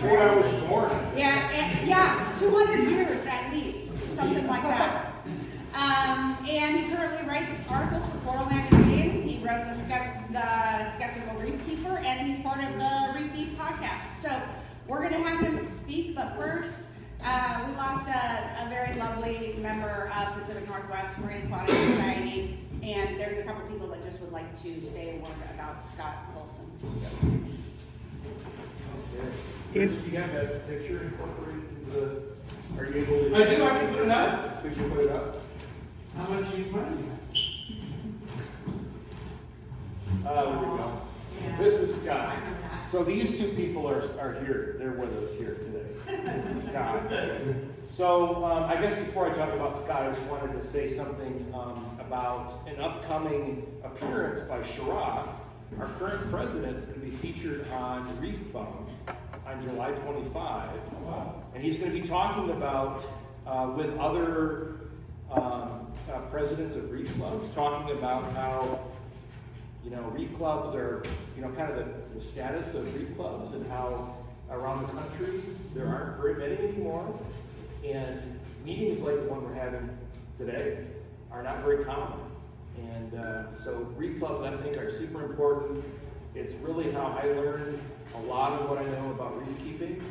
remember. Before I was born. Yeah, 200 years at least, something like that. And he currently writes articles for Coral Magazine. He wrote the Skeptical Reef Keeper, and he's part of the Reef Beat podcast. So we're going to have him speak, but first, we lost a very lovely member of Pacific Northwest Marine Aquatic Society, and there's a couple people that just would like to say a word about Scott Colson. So. If you have that picture incorporated into the, are you able to? I do, I can put it up. Could you put it up? How much do you money? There we go. Yeah. This is Scott. I remember that. So these two people are here. They're with us here today. This is Scott. So I guess before I talk about Scott, I just wanted to say something about an upcoming appearance by Shira. Our current president is going to be featured on Reef Bum on July 25. And he's going to be talking about, with other presidents of reef clubs, talking about how, reef clubs are, kind of the status of reef clubs and how around the country there aren't very many anymore. And meetings like the one we're having today are not very common. And so reef clubs, I think, are super important. It's really how I learned a lot of what I know about reef keeping.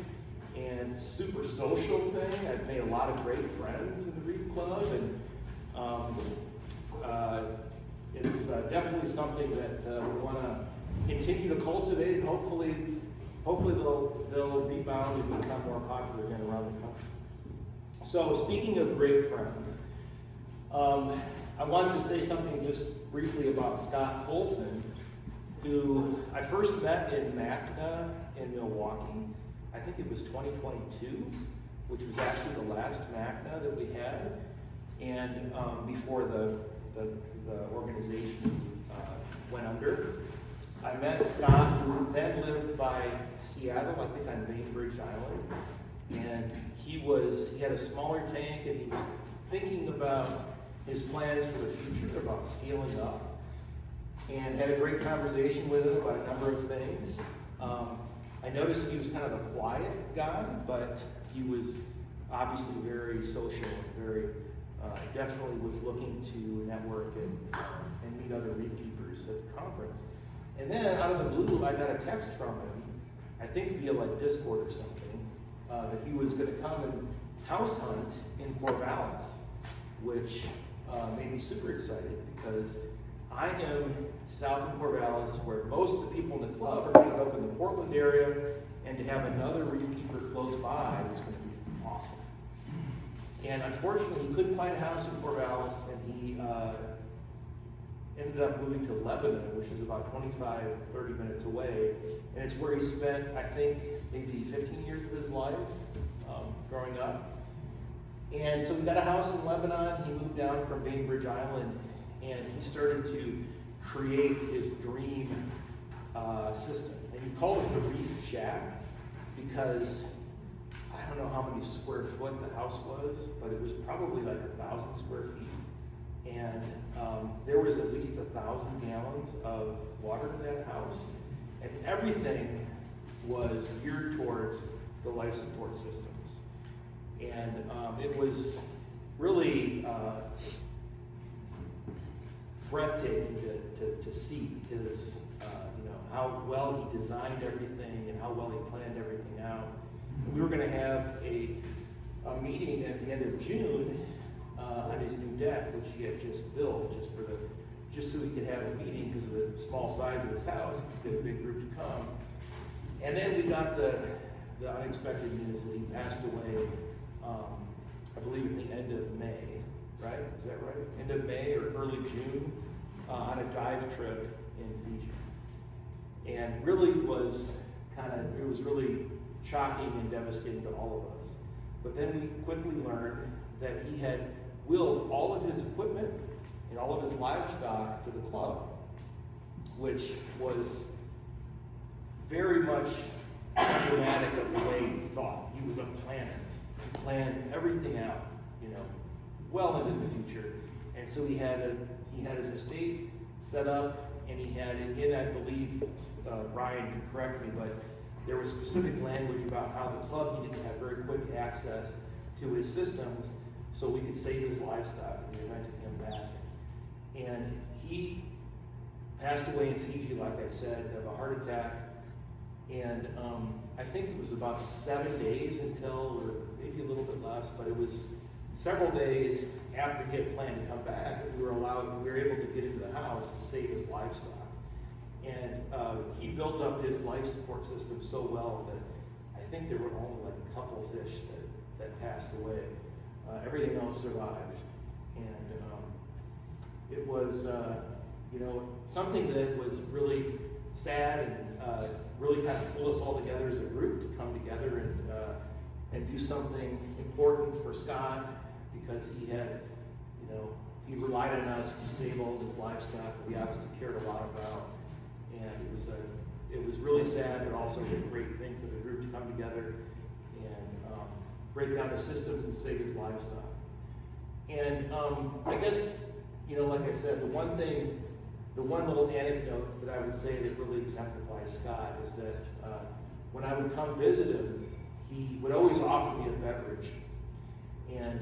And it's a super social thing. I've made a lot of great friends in the reef club, and it's definitely something that we want to continue to cultivate, and hopefully they'll rebound and become more popular again around the country. So speaking of great friends, I wanted to say something just briefly about Scott Colson, who I first met in MACNA in Milwaukee. I think it was 2022, which was actually the last MACNA that we had, and before the organization went under. I met Scott, who then lived by Seattle, I think on Bainbridge Island, and he had a smaller tank, and he was thinking about his plans for the future, about scaling up, and had a great conversation with him about a number of things. I noticed he was kind of a quiet guy, but he was obviously very social and very, definitely was looking to network and meet other reef keepers at the conference. And then out of the blue, I got a text from him, I think via like Discord or something, that he was going to come and house hunt in Corvallis, which made me super excited because I am south of Corvallis, where most of the people in the club are meeting up in the Portland area, and to have another reef keeper close by was going to be awesome. And unfortunately, he couldn't find a house in Corvallis, and he ended up moving to Lebanon, which is about 25, 30 minutes away. And it's where he spent, I think, maybe 15 years of his life growing up. And so he got a house in Lebanon. He moved down from Bainbridge Island, and he started to create his dream system. And he called it the Reef Shack because I don't know how many square foot the house was, but it was probably like 1,000 square feet. And there was at least 1,000 gallons of water in that house. And everything was geared towards the life support systems. And it was really breathtaking to see his, how well he designed everything and how well he planned everything out. And we were going to have a meeting at the end of June on his new deck, which he had just built, just so he could have a meeting because of the small size of his house, get a big group to come. And then we got the unexpected news that he passed away. I believe at the end of May, right? Is that right? End of May or early June on a dive trip in Fiji. And really it was really shocking and devastating to all of us. But then we quickly learned that he had willed all of his equipment and all of his livestock to the club, which was very much emblematic of the way he thought. He was a planner. He planned everything out, well into the future. And so he had his estate set up, and he had, I believe, Brian can correct me, but there was specific language about how the club needed to have very quick access to his systems so we could save his livestock in the event of him passing. And he passed away in Fiji, like I said, of a heart attack. And I think it was about 7 days until, or maybe a little bit less, but it was several days after he had planned to come back that we were able to get into the house to save his livestock. And he built up his life support system so well that I think there were only like a couple fish that passed away. Everything else survived. And it was, something that was really sad and really kind of pulled us all together as a group to come together and do something important for Scott, because he had, he relied on us to save all of his livestock that we obviously cared a lot about. And it was really sad, but also a great thing for the group to come together and break down the systems and save his livestock. And I guess, like I said, the one little anecdote that I would say that really exemplifies Scott is that when I would come visit him, he would always offer me a beverage. And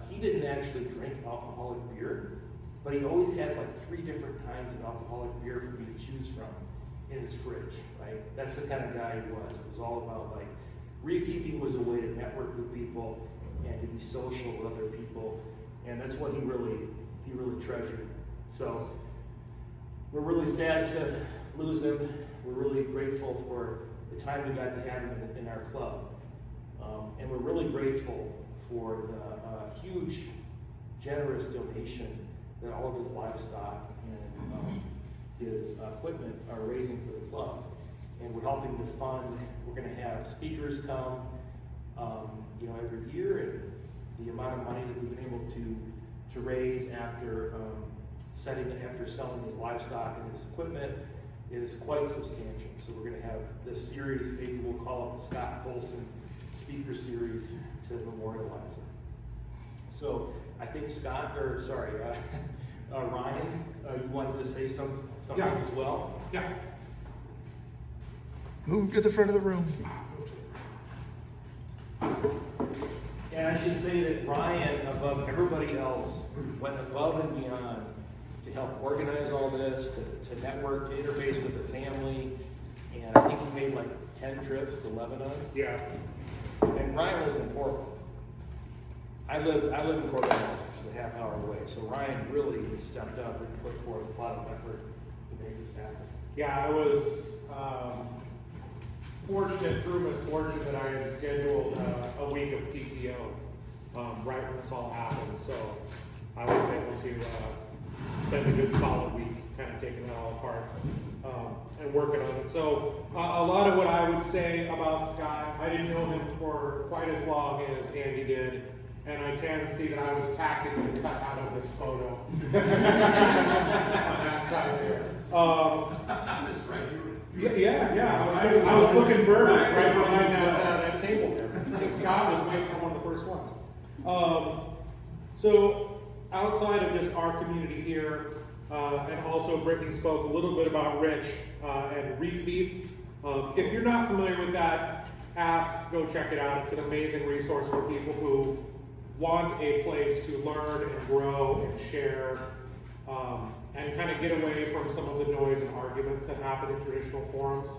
he didn't actually drink alcoholic beer, but he always had like 3 different kinds of alcoholic beer for me to choose from in his fridge, right? That's the kind of guy he was. It was all about like, reef keeping was a way to network with people and to be social with other people. And that's what he really treasured. So we're really sad to lose him. We're really grateful for the time we got to have him in our club. And we're really grateful for the huge, generous donation that all of his livestock and his equipment are raising for the club. And we're helping to fund, we're going to have speakers come, every year, and the amount of money that we've been able to raise after selling his livestock and his equipment is quite substantial. So we're going to have this series, maybe we'll call it the Scott Colson Speaker Series, to memorialize it. So I think Ryan, you wanted to say something as well? Yeah. Move to the front of the room. And I should say that Ryan, above everybody else, went above and beyond to help organize all this, to network, to interface with the family. And I think he made like 10 trips to Lebanon. Yeah. And Ryan lives in Portland. I live in Corvallis, which is a half hour away. So Ryan really stepped up and put forth a lot of effort to make this happen. Yeah, I was fortunate through misfortune that I had scheduled a week of PTO right when this all happened. So I was able to spend a good solid week kind of taking that all apart and working on it. So a lot of what I would say about Scott, I didn't know him for quite as long as Andy did. And I can see that I was tactically cut out of this photo on that side there. That's right. Yeah. I was looking burgers right behind that table there. I think Scott was waiting for one of the first ones. So outside of just our community here, and also Brittany spoke a little bit about Rich and Reef Beef. If you're not familiar with that, go check it out. It's an amazing resource for people who want a place to learn and grow and share and kind of get away from some of the noise and arguments that happen in traditional forums.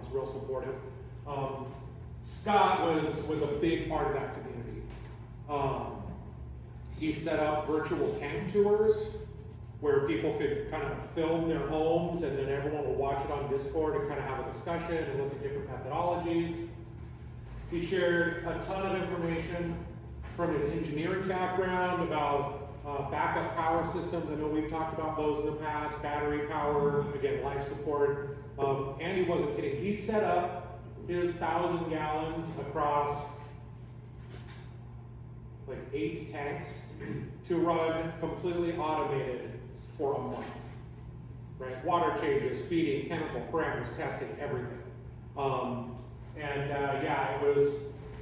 It's real supportive. Scott was a big part of that community. He set up virtual tank tours where people could kind of film their homes and then everyone would watch it on Discord and kind of have a discussion and look at different methodologies. He shared a ton of information from his engineering background about backup power systems. I know we've talked about those in the past, battery power, again, life support. And he wasn't kidding. He set up his 1,000 gallons across like 8 tanks to run completely automated for a month. Right? Water changes, feeding, chemical parameters, testing, everything.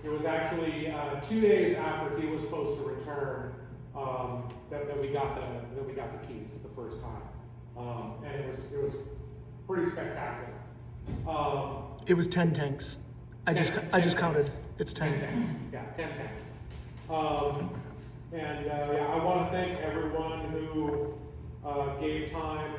It was actually 2 days after he was supposed to return that we got the keys the first time, and it was pretty spectacular. It was 10 tanks. I just 10 counted. tanks. It's 10 10. tanks. Yeah, 10 tanks. Yeah, I want to thank everyone who gave time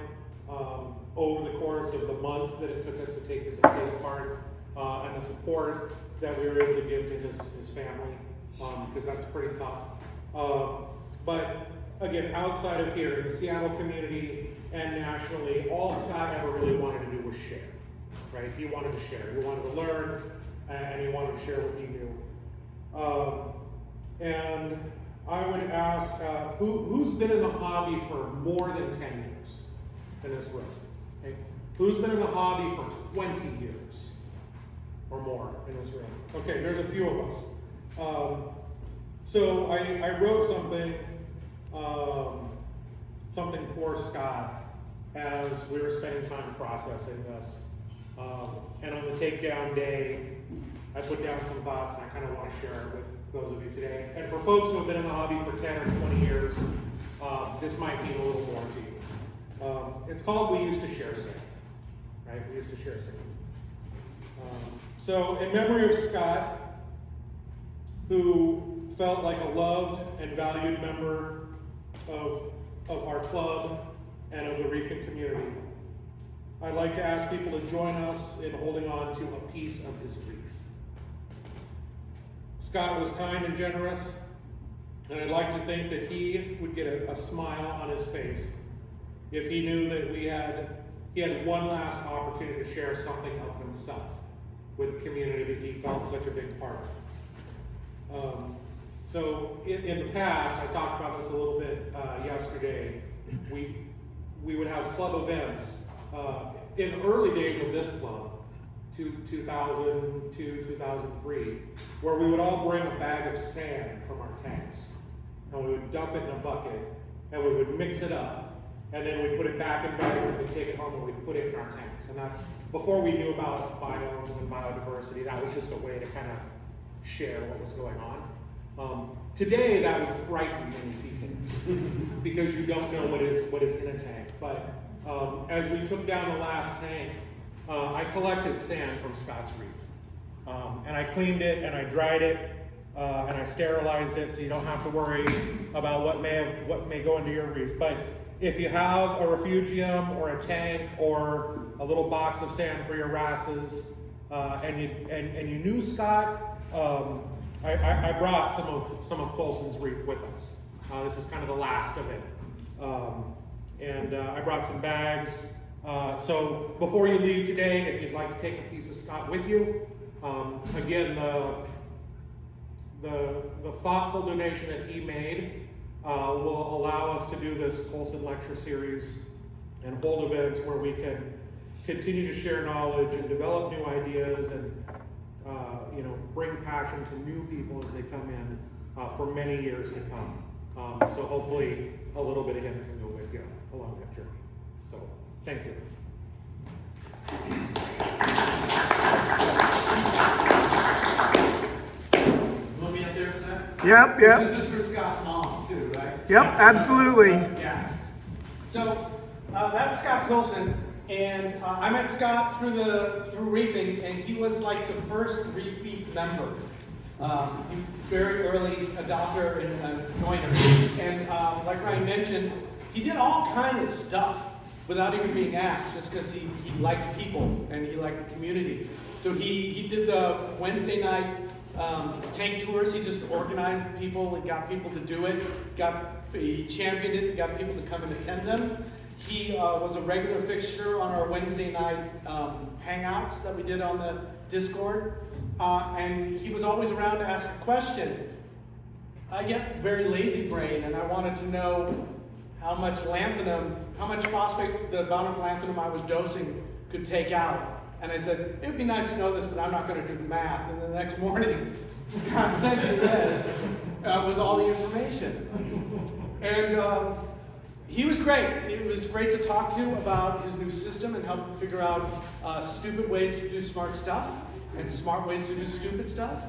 over the course of the month that it took us to take his estate apart, and the support that we were able to give to his family, because that's pretty tough. But again, outside of here, in the Seattle community and nationally, all Scott ever really wanted to do was share, right? He wanted to share. He wanted to learn, and he wanted to share what he knew. And I would ask, who's been in the hobby for more than 10 years in this room? Okay. Who's been in the hobby for 20 years or more in this room? Okay, there's a few of us. So I wrote something for Scott as we were spending time processing this. And on the takedown day, I put down some thoughts, and I kind of want to share it with those of you today. And for folks who have been in the hobby for 10 or 20 years, this might mean a little more to you. It's called We Used to Share Sing, right? We used to share sing. So in memory of Scott, who felt like a loved and valued member of our club and of the reefing community, I'd like to ask people to join us in holding on to a piece of his reef. Scott was kind and generous, and I'd like to think that he would get a smile on his face if he knew that he had one last opportunity to share something of himself with the community that he felt such a big part of. So in the past, I talked about this a little bit yesterday, we would have club events in the early days of this club, 2002, 2003, where we would all bring a bag of sand from our tanks, and we would dump it in a bucket, and we would mix it up, and then we'd put it back in bags, and we'd take it home, and we'd put it in our tanks. And that's before we knew about biomes and biodiversity. That was just a way to kind of share what was going on. Today, that would frighten many people because you don't know what is in a tank. But as we took down the last tank, I collected sand from Scott's reef, and I cleaned it and I dried it and I sterilized it, so you don't have to worry about what may go into your reef. But if you have a refugium or a tank or a little box of sand for your wrasses, and you knew Scott, I brought some of Colson's reef with us. This is kind of the last of it, and I brought some bags. So before you leave today, if you'd like to take a piece of Scott with you, again, the thoughtful donation that he made will allow us to do this Colson lecture series and hold events where we can continue to share knowledge and develop new ideas and bring passion to new people as they come in for many years to come. So hopefully a little bit of him can go with you along that journey. So thank you. You want me up there for that? Yep, yep. This is for Scott's mom too, right? Yep, absolutely. Yeah. So that's Scott Colson, and I met Scott through reefing, and he was like the first reef member. Very early adopter and joiner, and like Ryan mentioned, he did all kinds of stuff without even being asked, just because he liked people and he liked the community. So he did the Wednesday night tank tours. He just organized people and got people to do it. He championed it, got people to come and attend them. He was a regular fixture on our Wednesday night hangouts that we did on the Discord. And he was always around to ask a question. I get very lazy brain, and I wanted to know how much phosphate, the amount of lanthanum I was dosing could take out. And I said, it would be nice to know this, but I'm not going to do the math. And the next morning, Scott sent me this with all the information. And he was great. It was great to talk to about his new system and help figure out stupid ways to do smart stuff and smart ways to do stupid stuff.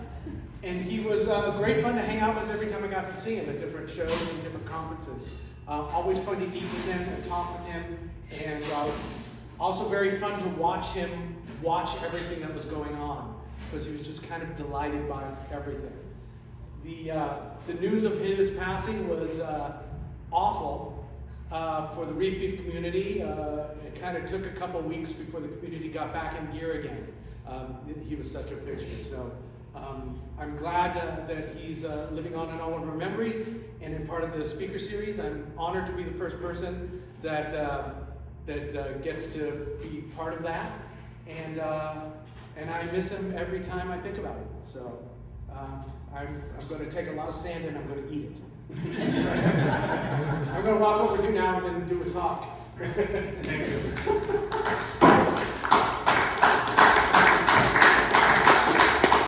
And he was great fun to hang out with every time I got to see him at different shows and different conferences. Always fun to eat with him and talk with him, and also very fun to watch him watch everything that was going on. because he was just kind of delighted by everything. The news of his passing was awful for the Reef Beef community. It kind of took a couple weeks before the community got back in gear again. He was such a fixture. So I'm glad that he's living on in all of our memories and in part of the speaker series. I'm honored to be the first person that gets to be part of that. And I miss him every time I think about it. So I'm going to take a lot of sand and I'm going to eat it. I'm going to walk over to now and then do a talk. Thank you.